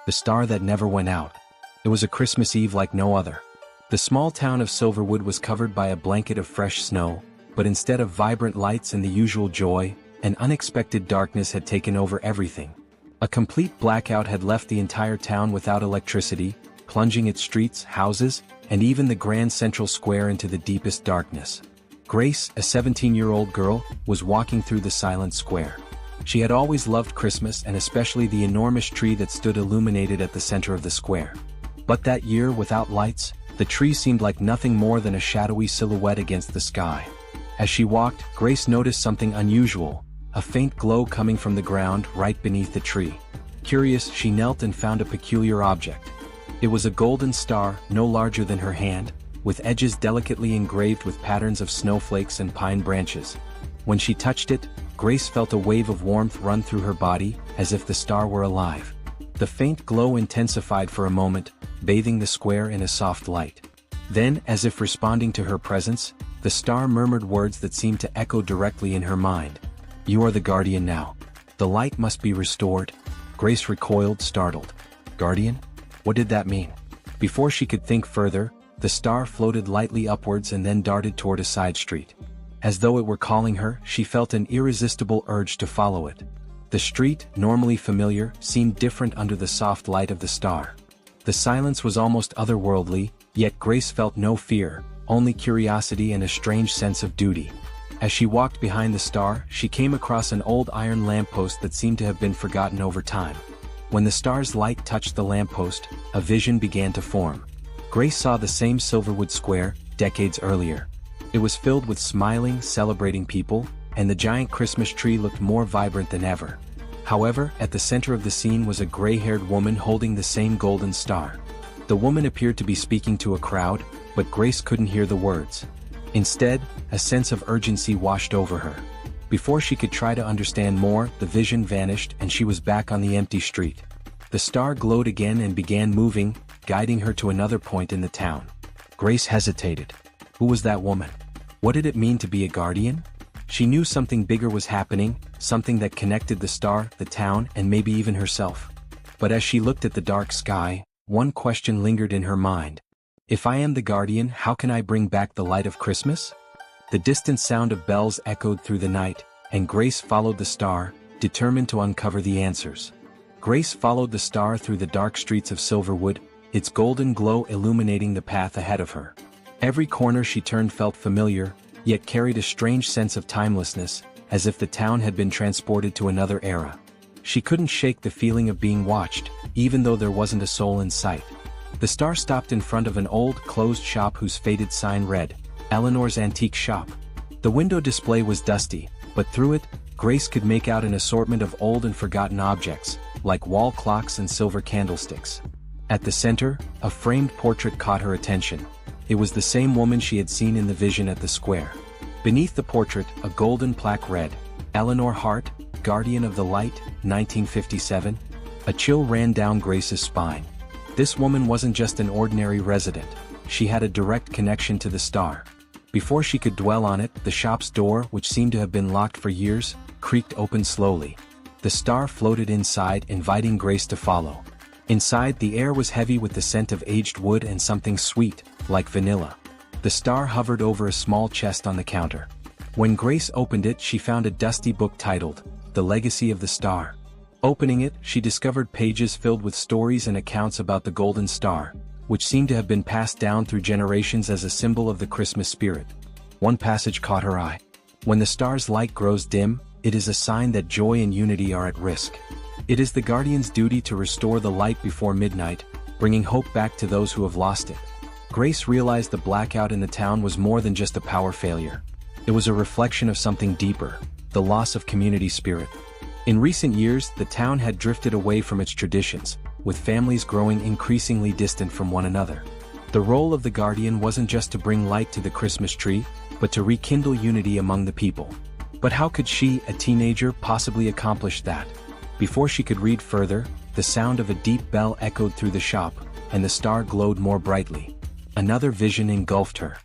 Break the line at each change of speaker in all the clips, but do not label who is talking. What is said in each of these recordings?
The star that never went out. It was a Christmas Eve like no other. The small town of Silverwood was covered by a blanket of fresh snow, but instead of vibrant lights and the usual joy, an unexpected darkness had taken over everything. A complete blackout had left the entire town without electricity, plunging its streets, houses, and even the grand central square into the deepest darkness. Grace, a 17-year-old girl, was walking through the silent square. She had always loved Christmas and especially the enormous tree that stood illuminated at the center of the square. But that year, without lights, the tree seemed like nothing more than a shadowy silhouette against the sky. As she walked, Grace noticed something unusual, a faint glow coming from the ground right beneath the tree. Curious, she knelt and found a peculiar object. It was a golden star, no larger than her hand, with edges delicately engraved with patterns of snowflakes and pine branches. When she touched it, Grace felt a wave of warmth run through her body, as if the star were alive. The faint glow intensified for a moment, bathing the square in a soft light. Then, as if responding to her presence, the star murmured words that seemed to echo directly in her mind. "You are the guardian now. The light must be restored." Grace recoiled, startled. Guardian? What did that mean? Before she could think further, the star floated lightly upwards and then darted toward a side street. As though it were calling her, she felt an irresistible urge to follow it. The street, normally familiar, seemed different under the soft light of the star. The silence was almost otherworldly, yet Grace felt no fear, only curiosity and a strange sense of duty. As she walked behind the star, she came across an old iron lamppost that seemed to have been forgotten over time. When the star's light touched the lamppost, a vision began to form. Grace saw the same Silverwood Square, decades earlier. It was filled with smiling, celebrating people, and the giant Christmas tree looked more vibrant than ever. However, at the center of the scene was a gray-haired woman holding the same golden star. The woman appeared to be speaking to a crowd, but Grace couldn't hear the words. Instead, a sense of urgency washed over her. Before she could try to understand more, the vision vanished and she was back on the empty street. The star glowed again and began moving, guiding her to another point in the town. Grace hesitated. Who was that woman? What did it mean to be a guardian? She knew something bigger was happening, something that connected the star, the town, and maybe even herself. But as she looked at the dark sky, one question lingered in her mind. If I am the guardian, how can I bring back the light of Christmas? The distant sound of bells echoed through the night, and Grace followed the star, determined to uncover the answers. Grace followed the star through the dark streets of Silverwood, its golden glow illuminating the path ahead of her. Every corner she turned felt familiar, yet carried a strange sense of timelessness, as if the town had been transported to another era. She couldn't shake the feeling of being watched, even though there wasn't a soul in sight. The star stopped in front of an old, closed shop whose faded sign read, Eleanor's Antique Shop. The window display was dusty, but through it, Grace could make out an assortment of old and forgotten objects, like wall clocks and silver candlesticks. At the center, a framed portrait caught her attention. It was the same woman she had seen in the vision at the square. Beneath the portrait, a golden plaque read, Eleanor Hart, Guardian of the Light, 1957. A chill ran down Grace's spine. This woman wasn't just an ordinary resident. She had a direct connection to the star. Before she could dwell on it, the shop's door, which seemed to have been locked for years, creaked open slowly. The star floated inside, inviting Grace to follow. Inside, the air was heavy with the scent of aged wood and something sweet, like vanilla. The star hovered over a small chest on the counter. When Grace opened it, she found a dusty book titled, The Legacy of the Star. Opening it, she discovered pages filled with stories and accounts about the golden star, which seemed to have been passed down through generations as a symbol of the Christmas spirit. One passage caught her eye. When the star's light grows dim, it is a sign that joy and unity are at risk. It is the guardian's duty to restore the light before midnight, bringing hope back to those who have lost it. Grace realized the blackout in the town was more than just a power failure. It was a reflection of something deeper, the loss of community spirit. In recent years, the town had drifted away from its traditions, with families growing increasingly distant from one another. The role of the guardian wasn't just to bring light to the Christmas tree, but to rekindle unity among the people. But how could she, a teenager, possibly accomplish that? Before she could read further, the sound of a deep bell echoed through the shop, and the star glowed more brightly. Another vision engulfed her.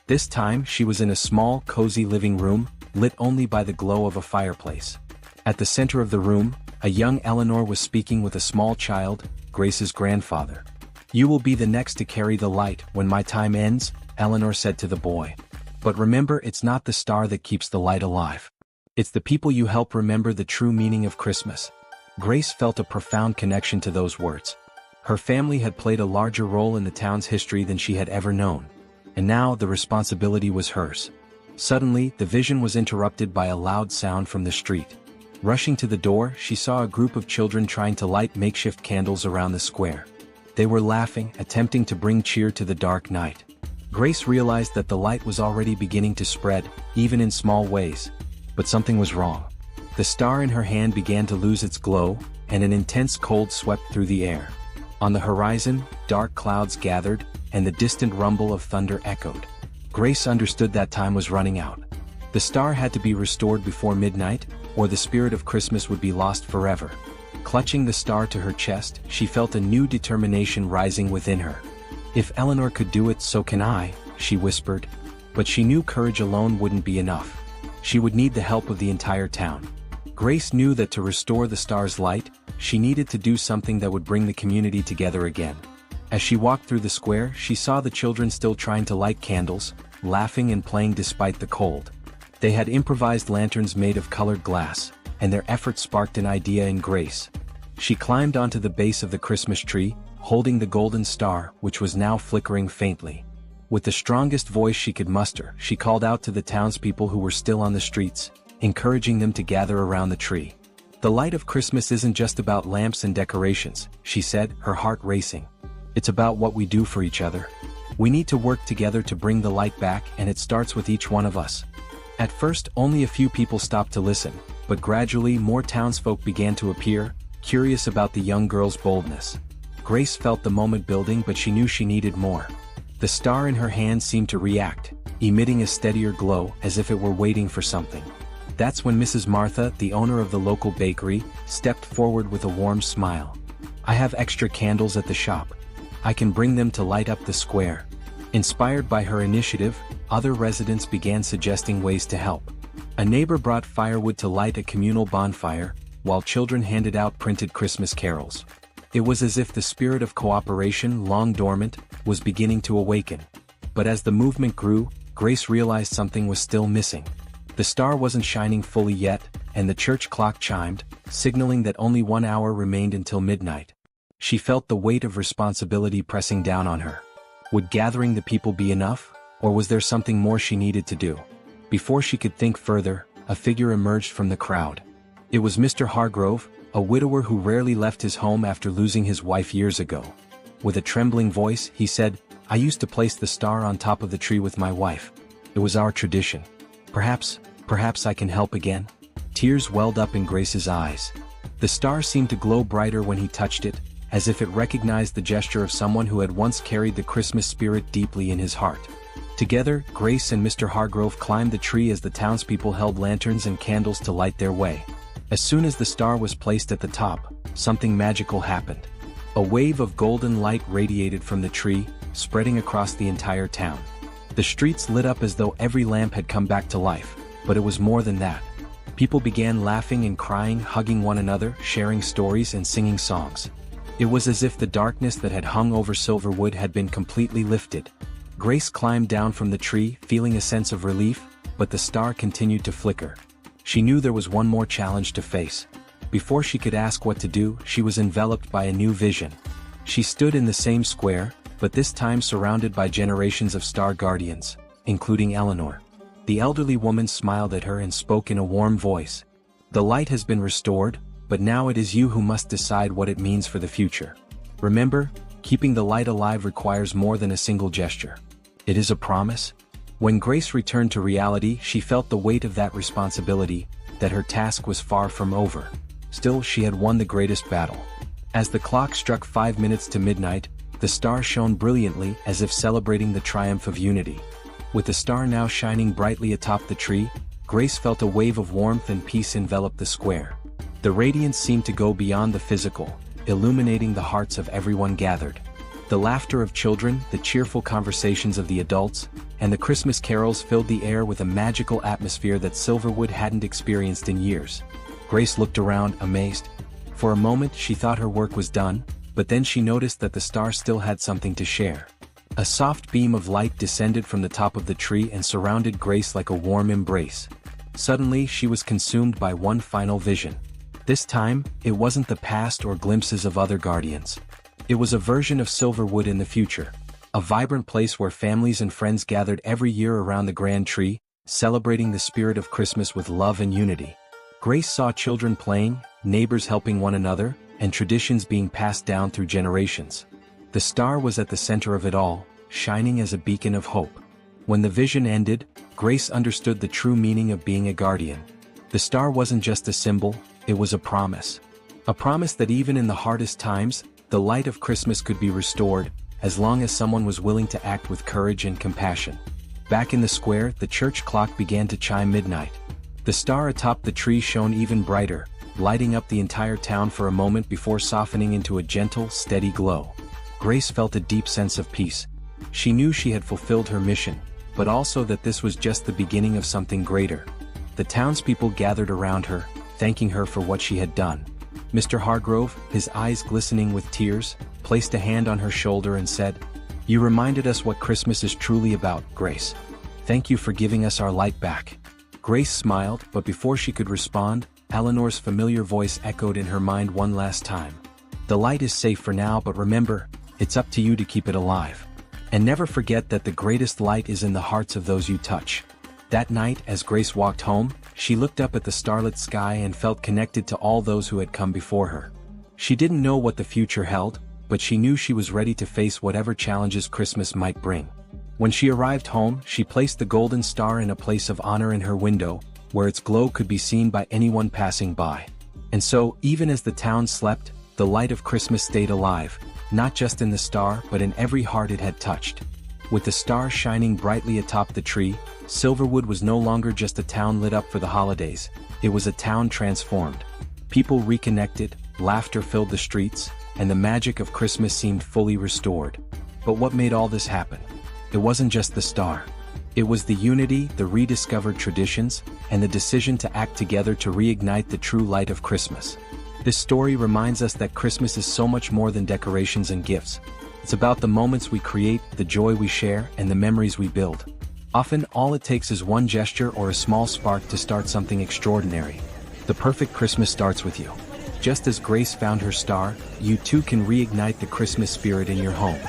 This time, she was in a small, cozy living room, lit only by the glow of a fireplace. At the center of the room, a young Eleanor was speaking with a small child, Grace's grandfather. "You will be the next to carry the light when my time ends," Eleanor said to the boy. "But remember, it's not the star that keeps the light alive. It's the people you help remember the true meaning of Christmas." Grace felt a profound connection to those words. Her family had played a larger role in the town's history than she had ever known. And now the responsibility was hers. Suddenly, the vision was interrupted by a loud sound from the street. Rushing to the door, she saw a group of children trying to light makeshift candles around the square. They were laughing, attempting to bring cheer to the dark night. Grace realized that the light was already beginning to spread, even in small ways. But something was wrong. The star in her hand began to lose its glow, and an intense cold swept through the air. On the horizon, dark clouds gathered, and the distant rumble of thunder echoed. Grace understood that time was running out. The star had to be restored before midnight, or the spirit of Christmas would be lost forever. Clutching the star to her chest, she felt a new determination rising within her. "If Eleanor could do it, so can I," she whispered. But she knew courage alone wouldn't be enough. She would need the help of the entire town. Grace knew that to restore the star's light, she needed to do something that would bring the community together again. As she walked through the square, she saw the children still trying to light candles, laughing and playing despite the cold. They had improvised lanterns made of colored glass, and their efforts sparked an idea in Grace. She climbed onto the base of the Christmas tree, holding the golden star, which was now flickering faintly. With the strongest voice she could muster, she called out to the townspeople who were still on the streets, encouraging them to gather around the tree. "The light of Christmas isn't just about lamps and decorations," she said, her heart racing. "It's about what we do for each other. We need to work together to bring the light back, and it starts with each one of us." At first, only a few people stopped to listen, but gradually more townsfolk began to appear, curious about the young girl's boldness. Grace felt the moment building, but she knew she needed more. The star in her hand seemed to react, emitting a steadier glow, as if it were waiting for something. That's when Mrs. Martha, the owner of the local bakery, stepped forward with a warm smile. "I have extra candles at the shop. I can bring them to light up the square." Inspired by her initiative, other residents began suggesting ways to help. A neighbor brought firewood to light a communal bonfire, while children handed out printed Christmas carols. It was as if the spirit of cooperation, long dormant, was beginning to awaken. But as the movement grew, Grace realized something was still missing. The star wasn't shining fully yet, and the church clock chimed, signaling that only 1 hour remained until midnight. She felt the weight of responsibility pressing down on her. Would gathering the people be enough, or was there something more she needed to do? Before she could think further, a figure emerged from the crowd. It was Mr. Hargrove, a widower who rarely left his home after losing his wife years ago. With a trembling voice, he said, "I used to place the star on top of the tree with my wife. It was our tradition. Perhaps I can help again." Tears welled up in Grace's eyes. The star seemed to glow brighter when he touched it, as if it recognized the gesture of someone who had once carried the Christmas spirit deeply in his heart. Together, Grace and Mr. Hargrove climbed the tree as the townspeople held lanterns and candles to light their way. As soon as the star was placed at the top, something magical happened. A wave of golden light radiated from the tree, spreading across the entire town. The streets lit up as though every lamp had come back to life, but it was more than that. People began laughing and crying, hugging one another, sharing stories and singing songs. It was as if the darkness that had hung over Silverwood had been completely lifted. Grace climbed down from the tree, feeling a sense of relief, but the star continued to flicker. She knew there was one more challenge to face. Before she could ask what to do, she was enveloped by a new vision. She stood in the same square, but this time surrounded by generations of star guardians, including Eleanor. The elderly woman smiled at her and spoke in a warm voice. "The light has been restored, but now it is you who must decide what it means for the future. Remember, keeping the light alive requires more than a single gesture. It is a promise." When Grace returned to reality, she felt the weight of that responsibility, that her task was far from over. Still, she had won the greatest battle. As the clock struck 5 minutes to midnight, the star shone brilliantly, as if celebrating the triumph of unity. With the star now shining brightly atop the tree, Grace felt a wave of warmth and peace envelop the square. The radiance seemed to go beyond the physical, illuminating the hearts of everyone gathered. The laughter of children, the cheerful conversations of the adults, and the Christmas carols filled the air with a magical atmosphere that Silverwood hadn't experienced in years. Grace looked around, amazed. For a moment she thought her work was done, but then she noticed that the star still had something to share. A soft beam of light descended from the top of the tree and surrounded Grace like a warm embrace. Suddenly she was consumed by one final vision. This time, it wasn't the past or glimpses of other guardians. It was a version of Silverwood in the future. A vibrant place where families and friends gathered every year around the grand tree, celebrating the spirit of Christmas with love and unity. Grace saw children playing, neighbors helping one another, and traditions being passed down through generations. The star was at the center of it all, shining as a beacon of hope. When the vision ended, Grace understood the true meaning of being a guardian. The star wasn't just a symbol, it was a promise. A promise that even in the hardest times, the light of Christmas could be restored, as long as someone was willing to act with courage and compassion. Back in the square, the church clock began to chime midnight. The star atop the tree shone even brighter, lighting up the entire town for a moment before softening into a gentle, steady glow. Grace felt a deep sense of peace. She knew she had fulfilled her mission, but also that this was just the beginning of something greater. The townspeople gathered around her, thanking her for what she had done. Mr. Hargrove, his eyes glistening with tears, placed a hand on her shoulder and said, "You reminded us what Christmas is truly about, Grace. Thank you for giving us our light back." Grace smiled, but before she could respond, Eleanor's familiar voice echoed in her mind one last time. "The light is safe for now, but remember, it's up to you to keep it alive. And never forget that the greatest light is in the hearts of those you touch." That night, as Grace walked home, she looked up at the starlit sky and felt connected to all those who had come before her. She didn't know what the future held, but she knew she was ready to face whatever challenges Christmas might bring. When she arrived home, she placed the golden star in a place of honor in her window, where its glow could be seen by anyone passing by. And so, even as the town slept, the light of Christmas stayed alive, not just in the star but in every heart it had touched. With the star shining brightly atop the tree, Silverwood was no longer just a town lit up for the holidays, it was a town transformed. People reconnected, laughter filled the streets, and the magic of Christmas seemed fully restored. But what made all this happen? It wasn't just the star. It was the unity, the rediscovered traditions, and the decision to act together to reignite the true light of Christmas. This story reminds us that Christmas is so much more than decorations and gifts. It's about the moments we create, the joy we share, and the memories we build. Often, all it takes is one gesture or a small spark to start something extraordinary. The perfect Christmas starts with you. Just as Grace found her star, you too can reignite the Christmas spirit in your home.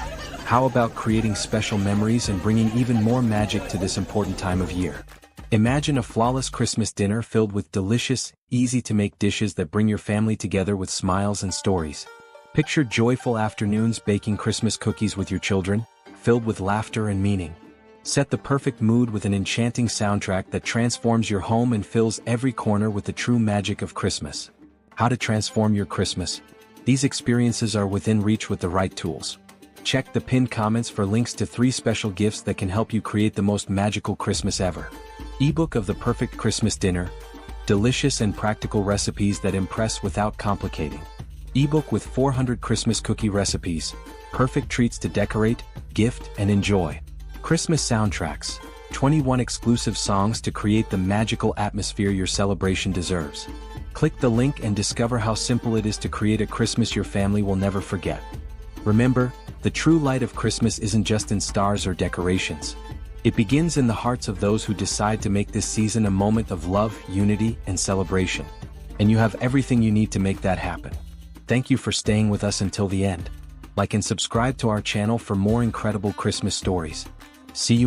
How about creating special memories and bringing even more magic to this important time of year? Imagine a flawless Christmas dinner filled with delicious, easy-to-make dishes that bring your family together with smiles and stories. Picture joyful afternoons baking Christmas cookies with your children, filled with laughter and meaning. Set the perfect mood with an enchanting soundtrack that transforms your home and fills every corner with the true magic of Christmas. How to transform your Christmas? These experiences are within reach with the right tools. Check the pinned comments for links to 3 special gifts that can help you create the most magical Christmas ever. Ebook of the Perfect Christmas Dinner. Delicious and practical recipes that impress without complicating. Ebook with 400 Christmas cookie recipes. Perfect treats to decorate, gift, and enjoy. Christmas soundtracks. 21 exclusive songs to create the magical atmosphere your celebration deserves. Click the link and discover how simple it is to create a Christmas your family will never forget. Remember, the true light of Christmas isn't just in stars or decorations. It begins in the hearts of those who decide to make this season a moment of love, unity, and celebration. And you have everything you need to make that happen. Thank you for staying with us until the end. Like and subscribe to our channel for more incredible Christmas stories. See you